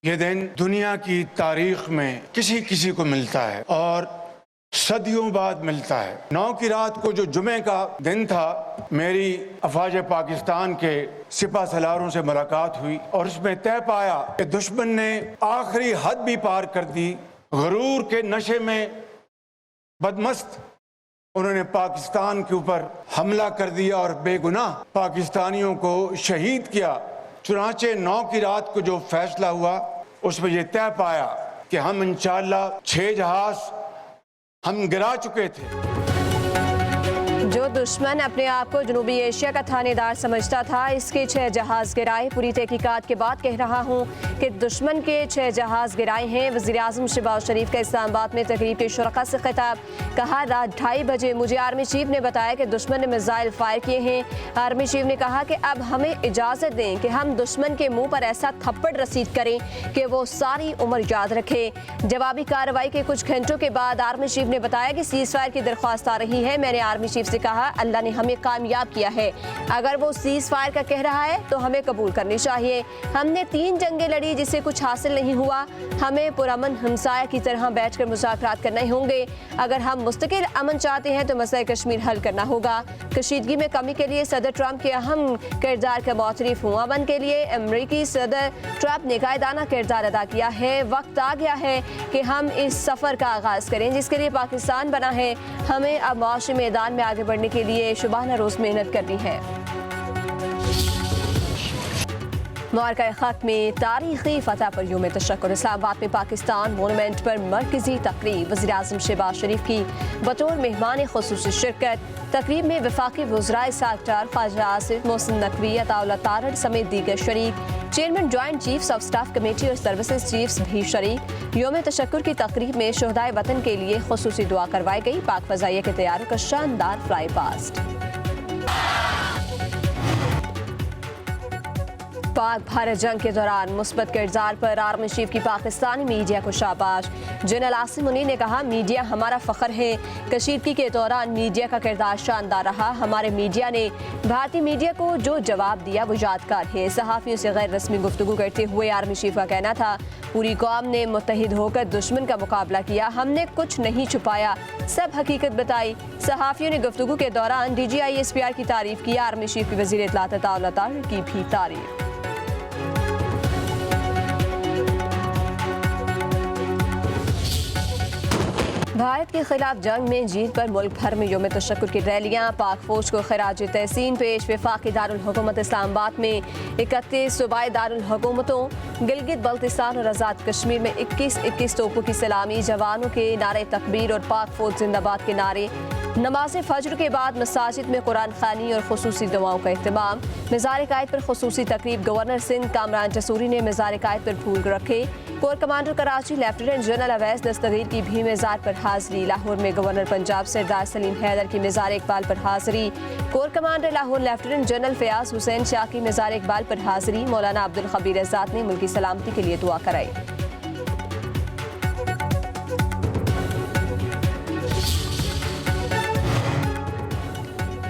ये दिन दुनिया की तारीख में किसी किसी को मिलता है और सदियों बाद मिलता है। 9 की रात को जो जुमे का दिन था, मेरी अफवाज पाकिस्तान के सिपा सलारों से मुलाकात हुई और उसमें तय पाया कि दुश्मन ने आखिरी हद भी पार कर दी। गरूर के नशे में बदमस्त उन्होंने पाकिस्तान के ऊपर हमला कर दिया और बेगुनाह पाकिस्तानियों को शहीद किया। चुनाचे 9 की रात को जो फैसला हुआ उसमें यह तय पाया कि हम इंशाअल्लाह 6 जहाज हम गिरा चुके थे। जो दुश्मन अपने आप को जनूबी एशिया का थानेदार समझता था, इसके 6 जहाज गिराए। पूरी तहकीकात के बाद कह रहा हूँ कि दुश्मन के 6 जहाज गिराए हैं। वज़ीर-ए-आज़म शहबाज शरीफ का इस्लामाबाद में तकरीब के शुरका से खिताब। कहा, रात 2:30 बजे मुझे आर्मी चीफ ने बताया कि दुश्मन ने मिसाइल फायर किए हैं। आर्मी चीफ ने कहा कि अब हमें इजाज़त दें कि हम दुश्मन के मुँह पर ऐसा थप्पड़ रसीद करें कि वो सारी उम्र याद रखे। जवाबी कार्रवाई के कुछ घंटों के बाद आर्मी चीफ ने बताया कि सीज़ फायर की दरख्वास्त आ रही है। मैंने आर्मी चीफ से कहा, अल्लाह ने हमें कामयाब किया है, अगर वो सीज़ फायर का कह रहा है तो हमें कबूल करनी चाहिए। हमने 3 जंगें लड़ी जिससे कुछ हासिल नहीं हुआ। हमें पुरअमन हमसाया की तरह बैठकर मुज़ाकरात करने होंगे। अगर हम मुस्तकिल अमन चाहते हैं तो मसला कश्मीर हल करना होगा। कशीदगी में कमी के लिए सदर ट्रंप के अहम किरदार का मुतरफ हूँ। अमन के लिए अमरीकी सदर ट्रंप ने कायदाना किरदार अदा किया है। वक्त आ गया है कि हम इस सफ़र का आगाज़ करें जिसके लिए पाकिस्तान बना है। हमें अब माशी मैदान में आगे बढ़ने के लिए शुबाना रोज़ मेहनत करनी है। मुबारका खत में तारीखी फतह पर यूम तशक्कुर। इस्लामाबाद में पाकिस्तान मोनूमेंट पर मरकजी तकरीब। वज़ीर-ए-आज़म शहबाज शरीफ की बतौर मेहमान खुसूसी शिरकत। तकरीब में वफाकी वज़राए साख्तार ख्वाजा आसिफ, मोहसिन नकवी, अताउल्लाह तारड़ समेत दीगर शरीक। Chairman joint chiefs of staff committee और सर्विसेज चीफ्स भी शरीक। यूम तशक्कुर की तकरीब में शहदाए वतन के लिए खुसूसी दुआ करवाई गई। पाक फ़ज़ाइया के तैयारों का शानदार फ्लाई पास्ट। पाक भारत जंग के दौरान मुस्बत किरदार पर आर्मी चीफ की पाकिस्तानी मीडिया को शाबाश। जनरल आसिम मुनीर ने कहा, मीडिया हमारा फ़ख्र है। कशीदगी के दौरान मीडिया का किरदार शानदार रहा। हमारे मीडिया ने भारतीय मीडिया को जो जवाब दिया वो यादगार है। सहाफ़ियों से गैर रस्मी गुफ्तगू करते हुए आर्मी चीफ का कहना था, पूरी कौम ने मुत्तहिद होकर दुश्मन का मुकाबला किया। हमने कुछ नहीं छुपाया, सब हकीकत बताई। सहाफ़ियों ने गुफ्तगू के दौरान DGI-SPR की तारीफ की। आर्मी चीफ की वज़ीर इत्तलात अताउल्लाह तारड़ की भी तारीफ। भारत के खिलाफ जंग में जीत पर मुल्क भर में यूम तशक्कुर की रैलियां। पाक फौज को खराज तहसीन पेश। वफाकी दारुल हुकूमत इस्लामाबाद में 31 सूबाई दारुल हुकूमतों गिलगित बल्तिस्तान और आज़ाद कश्मीर में 21-21 तोपों की सलामी। जवानों के नारे तकबीर और पाक फौज जिंदाबाद के नारे। नमाज फजर के बाद मसाजिद में कुरान खानी और खुसूसी दुआओं का एहतमाम। मज़ार कायद पर खुसूसी तकरीब। गवर्नर सिंध कामरान जसूरी ने मज़ार कायद पर फूल रखे। Core commander Karachi lieutenant general Awais Dastgir की भी मज़ार पर हाजिरी। लाहौर में गवर्नर पंजाब सरदार सलीम हैदर की मज़ार इकबाल पर हाजिरी। Core commander Lahore lieutenant general Fayyaz Hussain Shah की मज़ार इकबाल पर हाजिरी। मौलाना अब्दुल खबीर आज़ाद ने मुल्की सलामती के लिए दुआ कराई।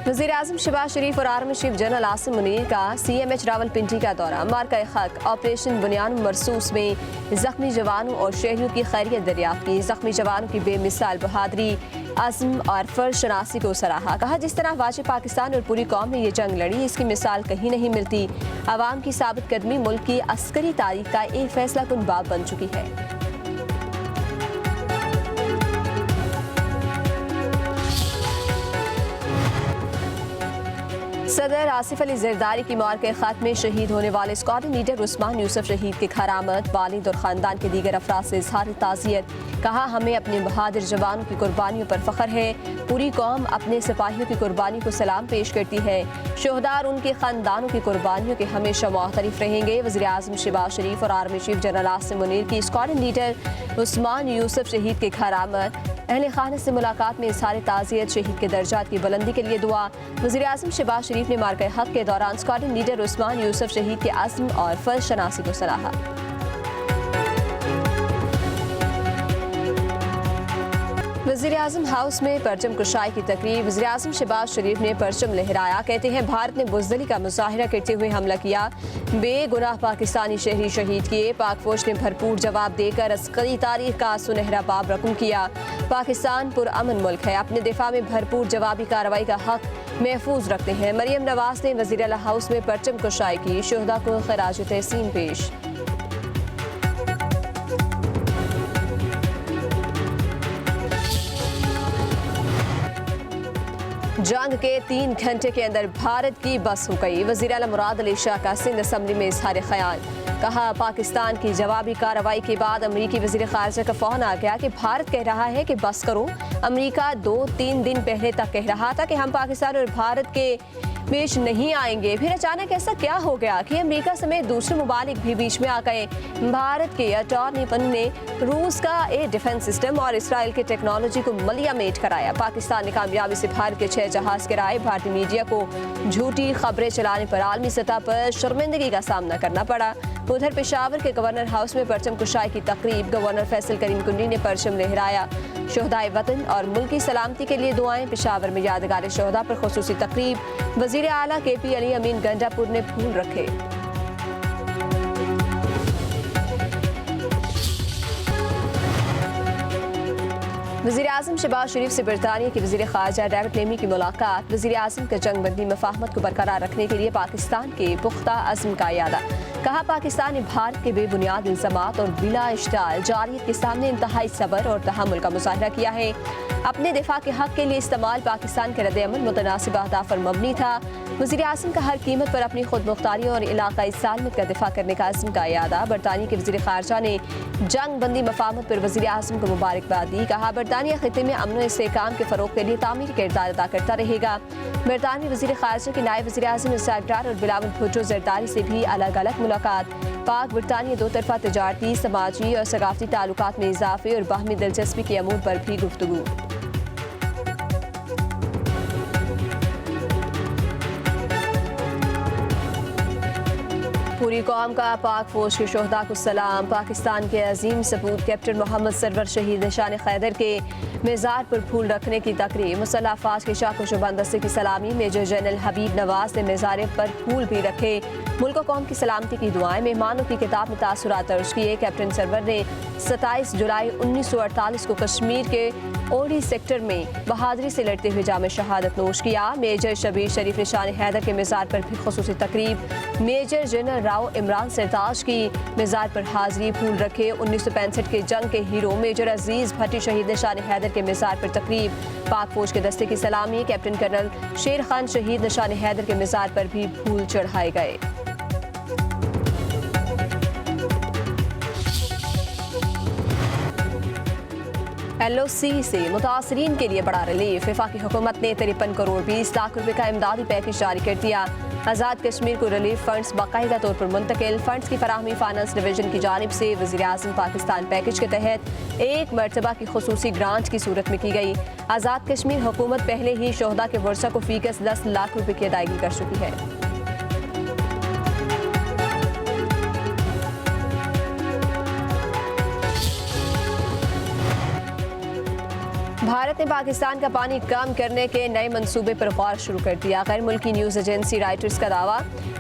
वज़ीर-ए-आज़म शहबाज शरीफ और army chief general Asim Munir का CMH रावलपिंडी का दौरा। मार्का खक ऑपरेशन बुनियान मरसूस में ज़ख्मी जवानों और शहरियों की खैरियत दरियाफ्त की। ज़ख्मी जवानों की बेमिसाल बहादुरी, अज़्म और फर्ज शनासी को सराहा। कहा, जिस तरह वाजे पाकिस्तान और पूरी कौम ने ये जंग लड़ी, इसकी मिसाल कहीं नहीं मिलती। अवाम की साबित कदमी मुल्क की अस्करी तारीख का एक फैसला कुन बाब बन चुकी है। सदर आसिफ अली जरदारी की मार्के खत में शहीद होने वाले स्क्वाड लीडर उस्मान यूसुफ शहीद की खरामत। वालिद और ख़ानदान के दीगर अफराद से इज़हार ताज़ियत। कहा, हमें अपने बहादुर जवानों की कुर्बानियों पर फ़ख्र है। पूरी कौम अपने सिपाहियों की कुर्बानी को सलाम पेश करती है। शोहदा और उनके ख़ानदानों की कुर्बानियों के हमेशा मुअतरिफ रहेंगे। वज़ीर-ए-आज़म शहबाज शरीफ और army chief general Asim Munir की स्क्वाड लीडर उस्मान यूसुफ शहीद की खरामत। अहले खाना से मुलाकात में इज़हार ताज़ियत। शहीद के दर्जात की बुलंदी के लिए दुआ। वज़ीर-ए-आज़म शहबाज शरीफ ने मार्के हक के दौरान स्क्वाड लीडर उस्मान यूसुफ शहीद के अज़्म और फर्ज शनासी को सराहा। वज़ीर-ए-आज़म हाउस में परचम कुशाई की तकरीब। वज़ीर-ए-आज़म शहबाज शरीफ ने परचम लहराया। कहते हैं भारत ने बुज़दिली का मुज़ाहिरा करते हुए हमला किया, बेगुनाह पाकिस्तानी शहरी शहीद किए। पाक फौज ने भरपूर जवाब देकर अस्करी तारीख का सुनहरा बाब रकम किया। पाकिस्तान पुरअमन मुल्क है, अपने दिफा में भरपूर जवाबी कार्रवाई का हक महफूज रखते हैं। मरियम नवाज ने वज़ीर आला हाउस में परचम कुशाई की, शोहदा को खराज तहसीन पेश। जंग के 3 घंटे के अंदर भारत की बस हो गई। वज़ीर आला मुराद अली शाह का सिंध असम्बली में इजहार ख्याल। कहा, पाकिस्तान की जवाबी कार्रवाई के बाद अमरीकी वज़ीर ख़ारजा का फ़ोन आ गया कि भारत कह रहा है कि बस करो। अमरीका 2-3 दिन पहले तक कह रहा था कि हम पाकिस्तान और भारत के बीच नहीं आएंगे, फिर अचानक ऐसा क्या हो गया कि अमेरिका समेत दूसरे मुमालिक भी बीच में आ गए। भारत के अटॉर्नी जनरल ने रूस का एयर डिफेंस सिस्टम और इसराइल के टेक्नोलॉजी को मलिया मेट कराया। पाकिस्तान ने कामयाबी से भारत के 6 जहाज गिराए। भारतीय मीडिया को झूठी खबरें चलाने पर आलमी सतह पर शर्मिंदगी का सामना करना पड़ा। उधर पेशावर के गवर्नर हाउस में परचम कुशाई की तकरीब। गवर्नर फैसल करीम कुंडी ने परचम लहराया। शोहदाए वतन और मुल्क की सलामती के लिए दुआएं। पेशावर में यादगार शोहदा पर खुसूसी तकरीब। वज़ीर आला KP अली अमीन गंडापुर ने फूल रखे। वज़ीर-ए-आज़म शहबाज शरीफ से बरतानिया के वज़ीर ख़ारजा डेविड लेमी की मुलाकात। वज़ीर-ए-आज़म का जंग बंदी मफाहमत को बरकरार रखने के लिए पाकिस्तान के पुख्ता अज़्म का इयादा। कहा, पाकिस्तान ने भारत के बेबुनियाद इल्ज़ामात और बिला इश्ताल जारियत के सामने इंतहाई सब्र और तहम्मुल का मुज़ाहिरा किया है। अपने दिफा के हक के लिए इस्तेमाल पाकिस्तान के रद्द-ए-अमल मुतनासिब अहदाफ पर मबनी था। वज़ीर-ए-आज़म का हर कीमत पर अपनी खुद मुख्तारी और इलाकाई सालमत का दिफा करने का अज़्म का इयादा। बरतानिया के वज़ीर ख़ारजा ने जंग बंदी मफाहमत पर वज़ीर-ए-आज़म को मुबारकबाद दी। कहा, बरतानिया खित्ते में अमन और इस्तेहकाम के फ़रोग़ के लिए तामीरी किरदार अदा करता रहेगा। बरतानवी वज़ीर ख़ारजा के नायब वज़ीर-ए-आज़म इसहाक़ डार और बिलावल भुट्टो ज़रदारी से भी अलग अलग मुलाकात। पाक बरतानिया दो तरफ़ा तजारती, समाजी और सकाफ़ती ताल्लुकात में इजाफ़े और बाहमी दिलचस्पी के अमूर पर भी गुफ्तगू। पूरी कौम का पाक फौज के शोहदा को सलाम। पाकिस्तान के अजीम सपूत कैप्टन मोहम्मद सरवर शहीद निशान खैदर के मेज़ार पर फूल रखने की तकरीब। मुसल्लह अफ़वाज के शाको शुबान दस्ते की सलामी। मेजर जनरल हबीब नवाज ने मेज़ार पर फूल भी रखे। मुल्क कौम की सलामती की दुआएं। मेहमानों की किताब में तासुरात दर्ज किए। कैप्टन सरवर ने 27 जुलाई 1948 को कश्मीर के ओडी सेक्टर में बहादुरी से लड़ते हुए जाम शहादत नोश किया। मेजर शबीर शरीफ निशान हैदर के मेज़ार पर भी खुसूसी तकरीब। मेजर जनरल राव इमरान सरताज की मेज़ार पर हाजिरी, फूल रखे। 1965 के जंग के हीरो मेजर अजीज भट्टी शहीद निशान हैदर के मेज़ार पर तकरीब। पाक फौज के दस्ते की सलामी। कैप्टन कर्नल शेर खान शहीद निशान हैदर के मेज़ार पर भी फूल चढ़ाए गए। LOC से मुतासरीन के लिए बड़ा रिलीफ। वफाकी हुकूमत ने 53 करोड़ 20 लाख रुपए का इमदादी पैकेज जारी कर दिया। आज़ाद कश्मीर को रिलीफ फंड्स बाकायदा तौर पर मुंतकिल। फंड्स की फराहमी फाइनेंस डिवीजन की जानिब से वज़ीर-ए-आज़म पाकिस्तान पैकेज के तहत एक मरतबा की खुसूसी ग्रांट की सूरत में की गई। आज़ाद कश्मीर हुकूमत पहले ही शोहदा के वर्सा को फीकस 10 लाख रुपए की अदायगी कर चुकी है। भारत ने पाकिस्तान का पानी कम करने के नए मंसूबे पर गौर शुरू कर दिया। गैर मुल्की न्यूज़ एजेंसी राइटर्स का दावा,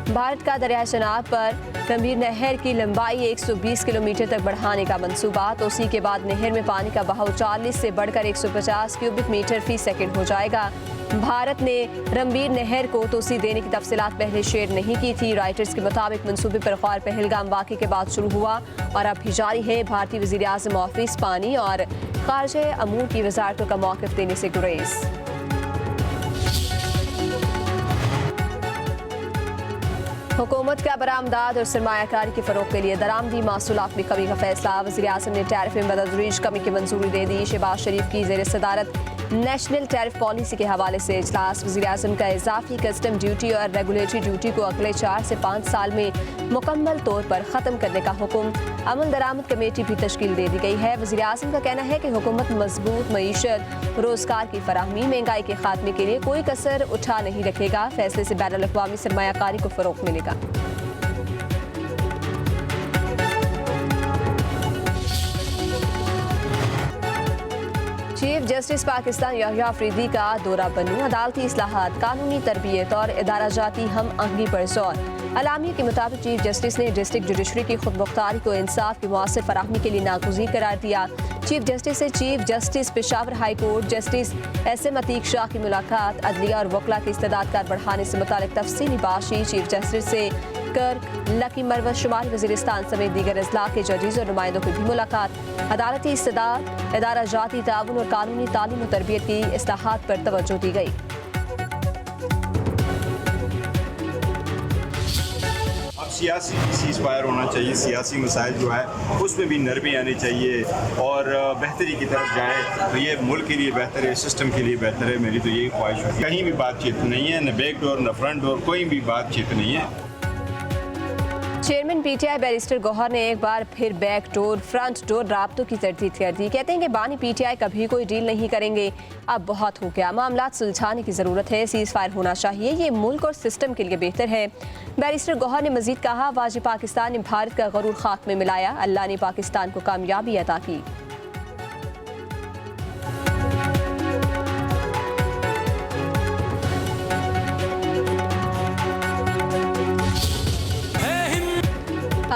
भारत का दरियाए चनाब पर गंभीर नहर की लंबाई 120 किलोमीटर तक बढ़ाने का मंसूबा। तोसी के बाद नहर में पानी का बहाव 40 से बढ़कर 150 क्यूबिक मीटर फी सेकंड हो जाएगा। भारत ने रंबीर नहर को तोसी देने की तफसीलात पहले शेयर नहीं की थी। राइटर्स के मुताबिक मंसूबे पर गौर पहलगाम वाक़े के बाद शुरू हुआ और अब भी जारी है। भारतीय वज़ीर-ए-आज़म ऑफिस पानी और ख़ारजा अमूर की वज़ारतों का मौक़िफ़ देने से गुरेज। हुकूमत का बरामदाद और सरमायाकारी के फ़रोग़ के लिए दरामदी मासूलात में कमी का फैसला। वज़ीर-ए-आज़म ने टैरिफ में बदतदरीज कमी की मंजूरी दे दी। शहबाज शरीफ की ज़ेर सदारत नेशनल टैरिफ पॉलिसी के हवाले से इजलास। वज़ीर-ए-आज़म का इजाफी कस्टम ड्यूटी और रेगुलेटरी ड्यूटी को अगले 4 से 5 साल में मुकम्मल तौर पर ख़त्म करने का हुक्म। अमल दरामद कमेटी भी तश्कील दे दी गई है। वज़ीर-ए-आज़म का कहना है कि हुकूमत मजबूत मईशत, रोज़गार की फराहमी, महंगाई के खात्मे के लिए कोई कसर उठा नहीं रखेगा। फैसले से बैनुल-अक़वामी सरमायाकारी को फ़रोग़ मिलेगा। चीफ जस्टिस पाकिस्तान याह्या अफरीदी का दौरा बनू, अदालती इस्लाहात, कानूनी तरबियत और इदारा जाती हम आहंगी पर जोर। अलामी के मुताबिक चीफ जस्टिस ने डिस्ट्रिक्ट जुडिशरी की खुद मुख्तारी को इंसाफ की मुआसर फराहमी के लिए नागुज़ीर करार दिया। चीफ जस्टिस से chief justice Peshawar high court justice SM Atiq Shah की मुलाकात, अदलिया और वकला की इस्तेदाद कार बढ़ाने से मुतालिक तफसीली बातचीत। चीफ जस्टिस से कर्क, लकी मरवत, शुमाली वज़ीरिस्तान समेत दीगर अजला के जजेज़ और नुमाइंदों की भी मुलाकात। अदालती इस्तेदाद, इदारा जाती ताउन और कानूनी तालीम और तरबियत की इस्लाहात पर तवज्जो दी गई। सियासी सीज़ फायर होना चाहिए, सियासी मसाइल जो है उसमें भी नरमी आनी चाहिए और बेहतरी की तरफ जाए, तो ये मुल्क के लिए बेहतर है, सिस्टम के लिए बेहतर है। मेरी तो यही ख्वाहिश है। कहीं भी बातचीत नहीं है, न बैक डोर न फ्रंट डोर, कोई भी बातचीत नहीं है। चेयरमैन PTI बैरिस्टर गौहर ने एक बार फिर बैक डोर फ्रंट डोर राब्तों की तरदीद कर दी। कहते हैं कि बानी PTI कभी कोई डील नहीं करेंगे, अब बहुत हो गया, मामला सुलझाने की ज़रूरत है, सीज़ फायर होना चाहिए, ये मुल्क और सिस्टम के लिए बेहतर है। बैरिस्टर गौहर ने मजीद कहा, वाजी पाकिस्तान ने भारत का गरूर खाक में मिलाया, अल्लाह ने पाकिस्तान को कामयाबी अता की।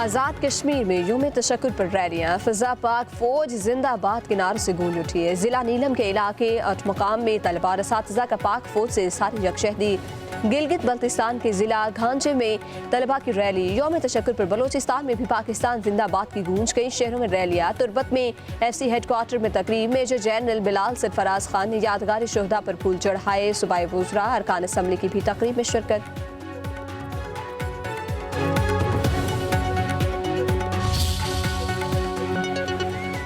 आज़ाद कश्मीर में यूम तशक्कुर पर रैलियाँ, फ़िज़ा पाक फ़ौज जिंदाबाद के नारों से गूंज उठी है। ज़िला नीलम के इलाके अटमकाम में तलबा और असातिज़ा का पाक फ़ौज से सारी यकशहदी। गिलगित बल्तिस्तान के ज़िला घांचे में तलबा की रैली। यौम तशक्कुर पर बलोचिस्तान में भी पाकिस्तान जिंदाबाद की गूंज। कई शहरों में रैलियाँ। तुरबत में FC हेडक्वार्टर में तकरीब। मेजर जनरल बिलाल सरफराज खान ने यादगार शोहदा पर फूल चढ़ाए। सूबाई वज़रा अरकान असम्बली की भी तकरीब में शिरकत।